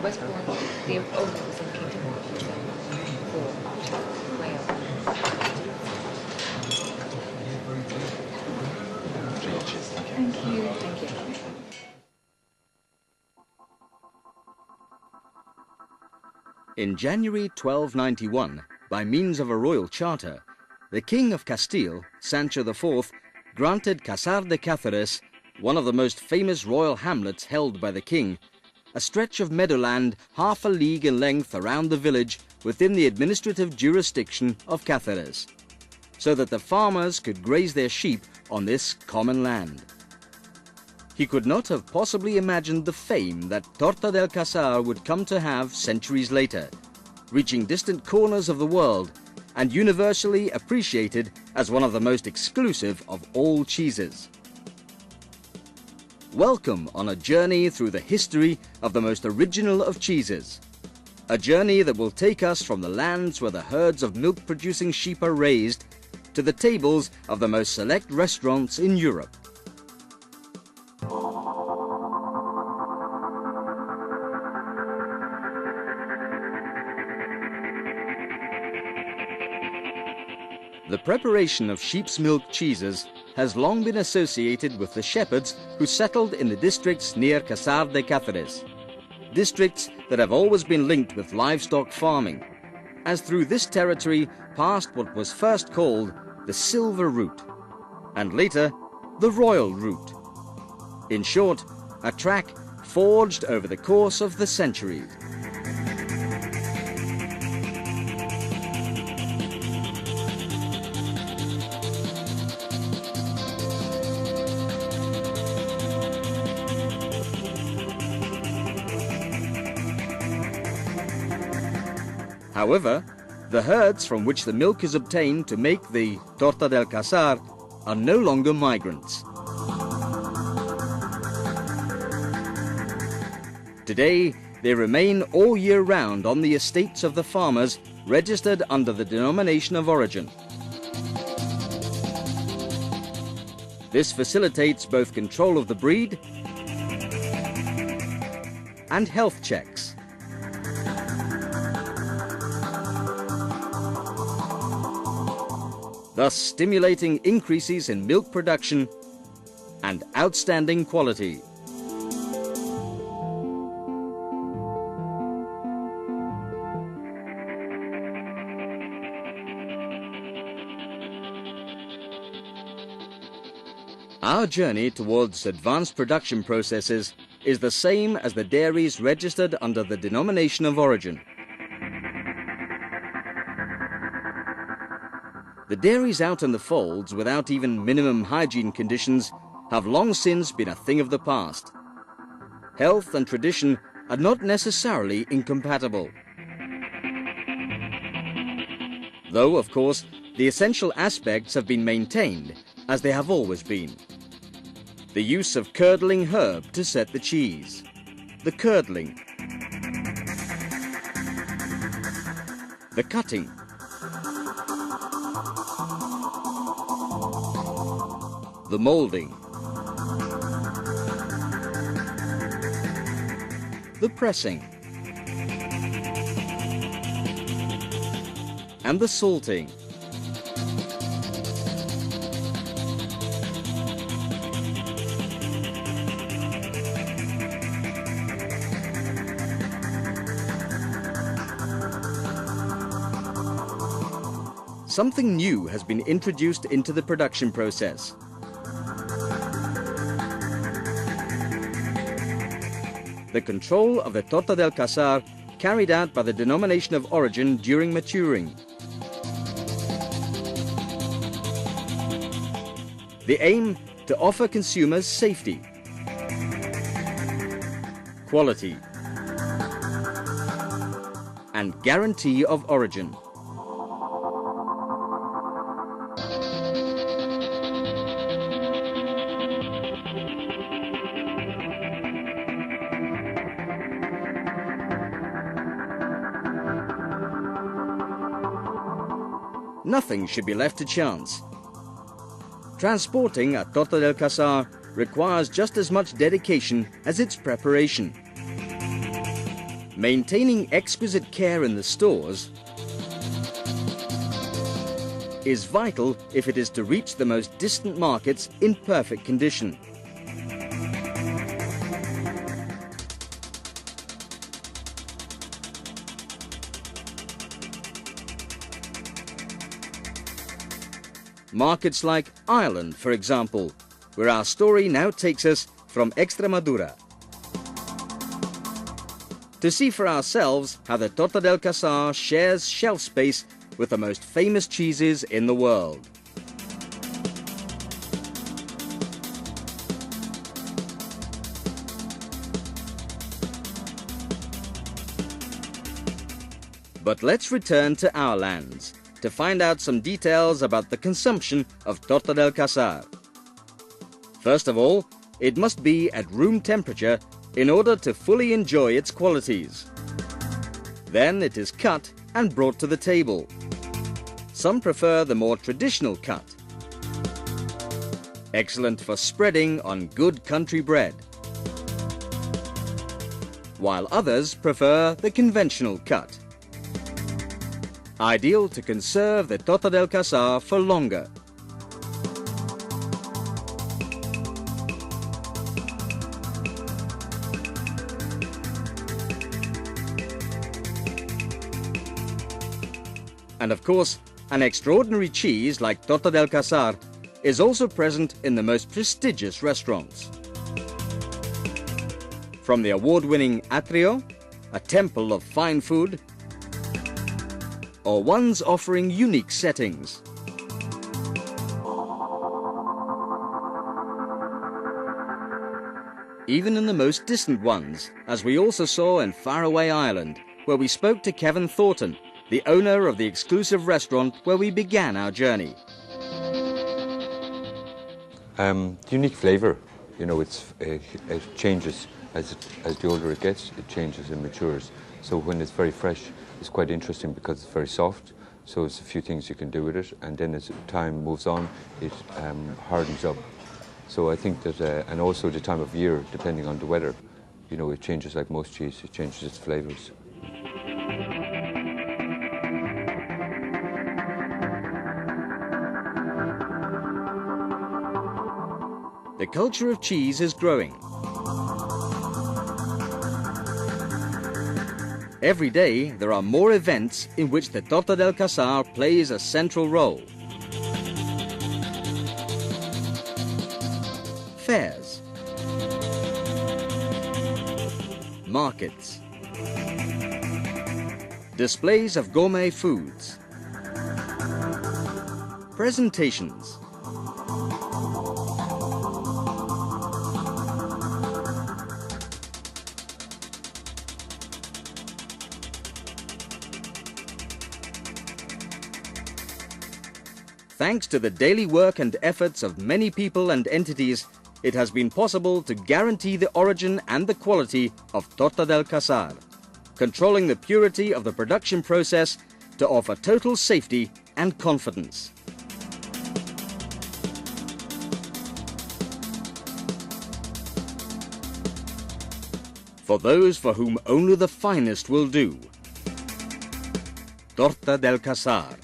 Westbourne, the owner was in Kingdom for Wales. Thank you. Thank you. In January 1291, by means of a royal charter, the King of Castile, Sancho IV, granted Casar de Cáceres, one of the most famous royal hamlets held by the king, a stretch of meadowland half a league in length around the village within the administrative jurisdiction of Cáceres, so that the farmers could graze their sheep on this common land. He could not have possibly imagined the fame that Torta del Casar would come to have centuries later, reaching distant corners of the world and universally appreciated as one of the most exclusive of all cheeses. Welcome on a journey through the history of the most original of cheeses. A journey that will take us from the lands where the herds of milk-producing sheep are raised to the tables of the most select restaurants in Europe. The preparation of sheep's milk cheeses has long been associated with the shepherds who settled in the districts near Casar de Cáceres, districts that have always been linked with livestock farming, as through this territory passed what was first called the Silver Route, and later the Royal Route. In short, a track forged over the course of the centuries. However, the herds from which the milk is obtained to make the Torta del Casar are no longer migrants. Today, they remain all year round on the estates of the farmers registered under the denomination of origin. This facilitates both control of the breed and health checks. Thus stimulating increases in milk production and outstanding quality. Our journey towards advanced production processes is the same as the dairies registered under the denomination of origin. The dairies out in the folds without even minimum hygiene conditions have long since been a thing of the past. Health and tradition are not necessarily incompatible. Though, of course, the essential aspects have been maintained, as they have always been. The use of curdling herb to set the cheese, the curdling, the cutting, the molding, the pressing, and the salting. Something new has been introduced into the production process. The control of the Torta del Casar carried out by the denomination of origin during maturing. The aim to offer consumers safety, quality, and guarantee of origin. Nothing should be left to chance. Transporting a Torta del Casar requires just as much dedication as its preparation. Maintaining exquisite care in the stores is vital if it is to reach the most distant markets in perfect condition. Markets like Ireland, for example, where our story now takes us from Extremadura. To see for ourselves how the Torta del Casar shares shelf space with the most famous cheeses in the world. But let's return to our lands to find out some details about the consumption of Torta del Casar. First of all, it must be at room temperature in order to fully enjoy its qualities. Then it is cut and brought to the table. Some prefer the more traditional cut. Excellent for spreading on good country bread. While others prefer the conventional cut. Ideal to conserve the Torta del Casar for longer. And of course, an extraordinary cheese like Torta del Casar is also present in the most prestigious restaurants. From the award-winning Atrio, a temple of fine food, or ones offering unique settings. Even in the most distant ones, as we also saw in faraway Ireland, where we spoke to Kevin Thornton, the owner of the exclusive restaurant where we began our journey. Unique flavour, you know, it changes as the older it gets, it changes and matures. So when it's very fresh, it's quite interesting because it's very soft. So there's a few things you can do with it, and then as time moves on, it hardens up. So I think that, and also the time of year, depending on the weather, you know, it changes like most cheese, it changes its flavours. The culture of cheese is growing. Every day there are more events in which the Torta del Casar plays a central role. Fairs, markets, displays of gourmet foods, presentations, thanks to the daily work and efforts of many people and entities, it has been possible to guarantee the origin and the quality of Torta del Casar, controlling the purity of the production process to offer total safety and confidence. For those for whom only the finest will do, Torta del Casar.